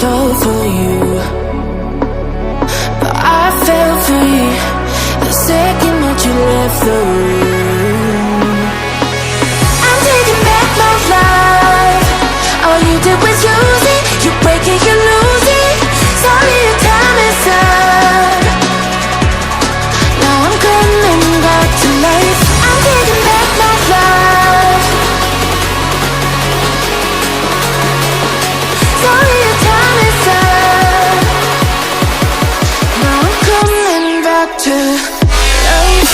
floor for you, but I fell free the second that you left the room. I'm taking back my life. All you did was use it. You break it, you lose it. Sorry, your time is up. Now I'm coming back to life. I'm taking back my life. Sorry, your time is up. Now I'm coming back to life.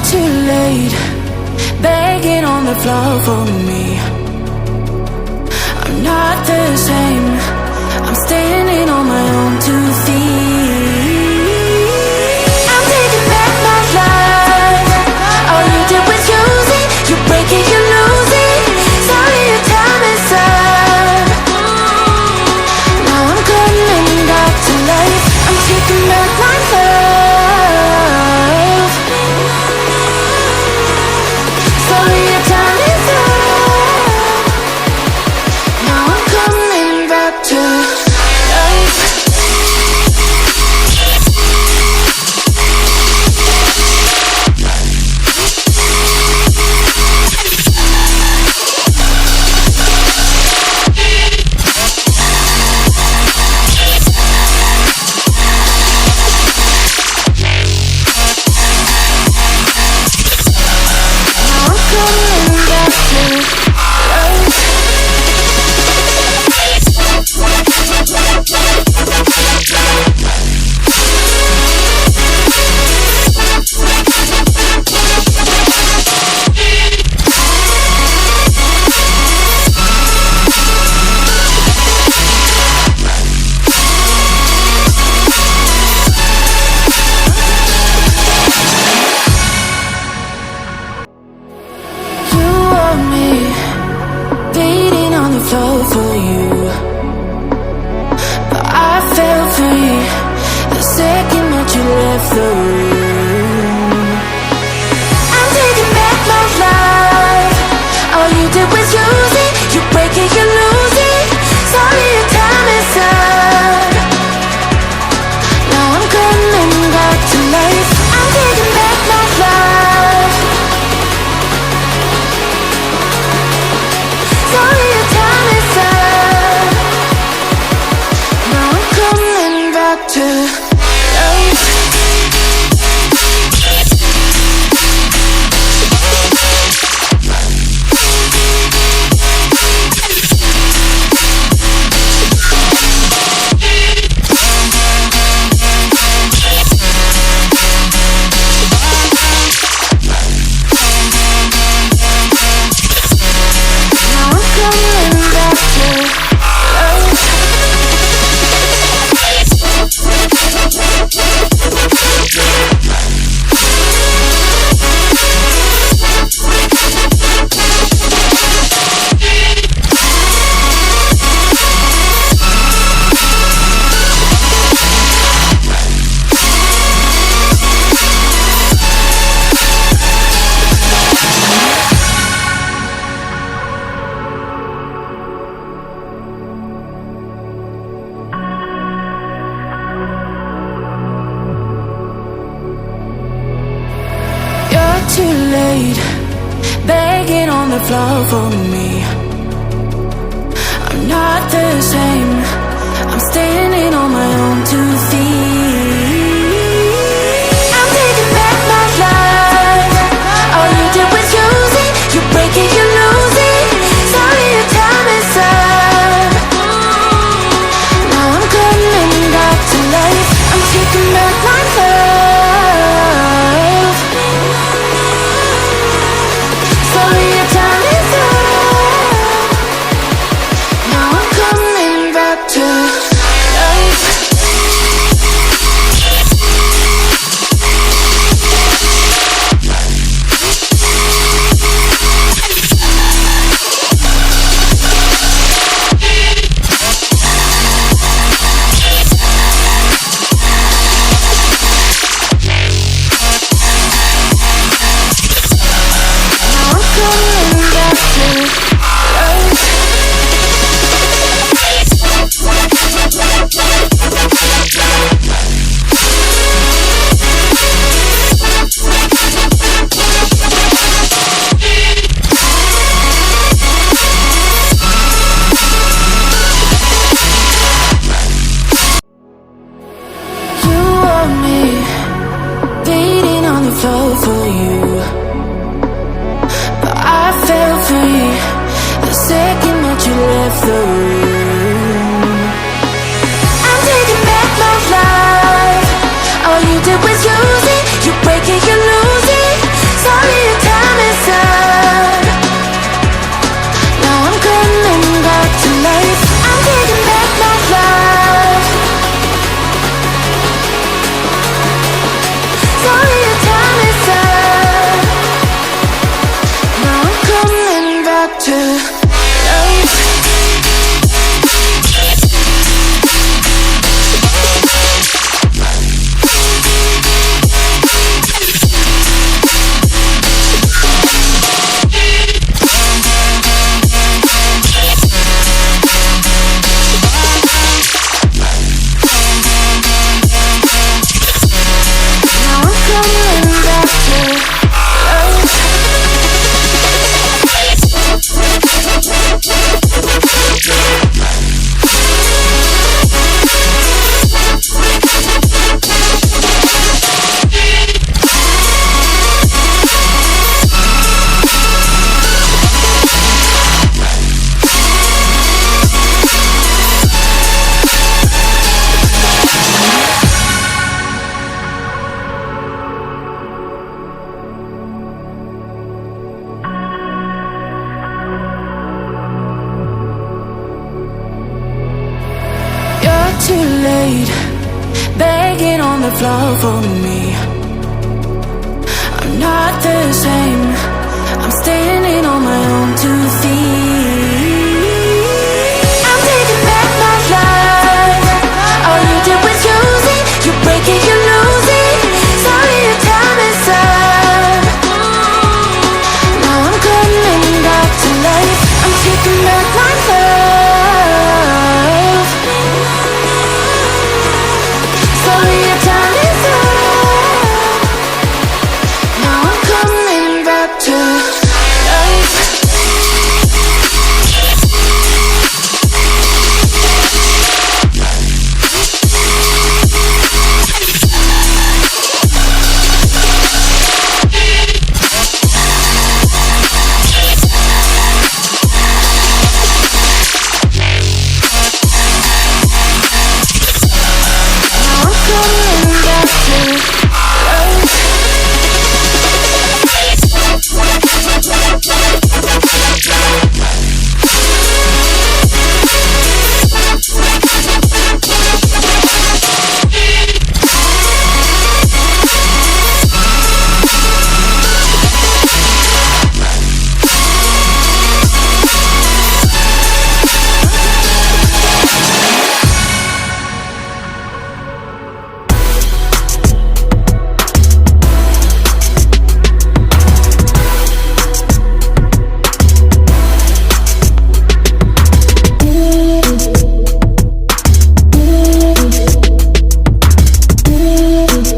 Too late, begging on the floor for me. I'm not the same. I'm standing on my own 2 feet. I'm taking back my life. All you did was use it. You break it, you lose it. Sorry, your time is up. Now I'm coming back to life. I'm taking back my love. Sorry, your time is up. Now I'm coming back to life. For you, but I fell free the second that you left the room. I'm taking back my life. All you did was use it. You break it, you lose it. Sorry, your time is up. Now I'm coming back to life. I'm taking back my life. Sorry, your time is up. Now I'm coming back to life. too late, begging on the floor for me. I'm not the same. I'm standing on my own 2 feet. I'm taking back my life. All you did was use it. You break it, you lose it. Sorry, your time is up. Now I'm coming back to life. I'm taking back my love. Sorry, your time is up. Now I'm coming back to life. You want me bleeding on the floor for you, but I fell free the second that you left the room. I'm taking back my life. All you did was use it. You break it, you lose it. Sorry, your time is up. Now I'm coming back to life. I'm taking back my life. Sorry, your time is up. Now I'm coming back to life. Now I'm coming back to life. You're too late, begging on the floor for me. I'm not the same. I'm standing on my own 2 feet.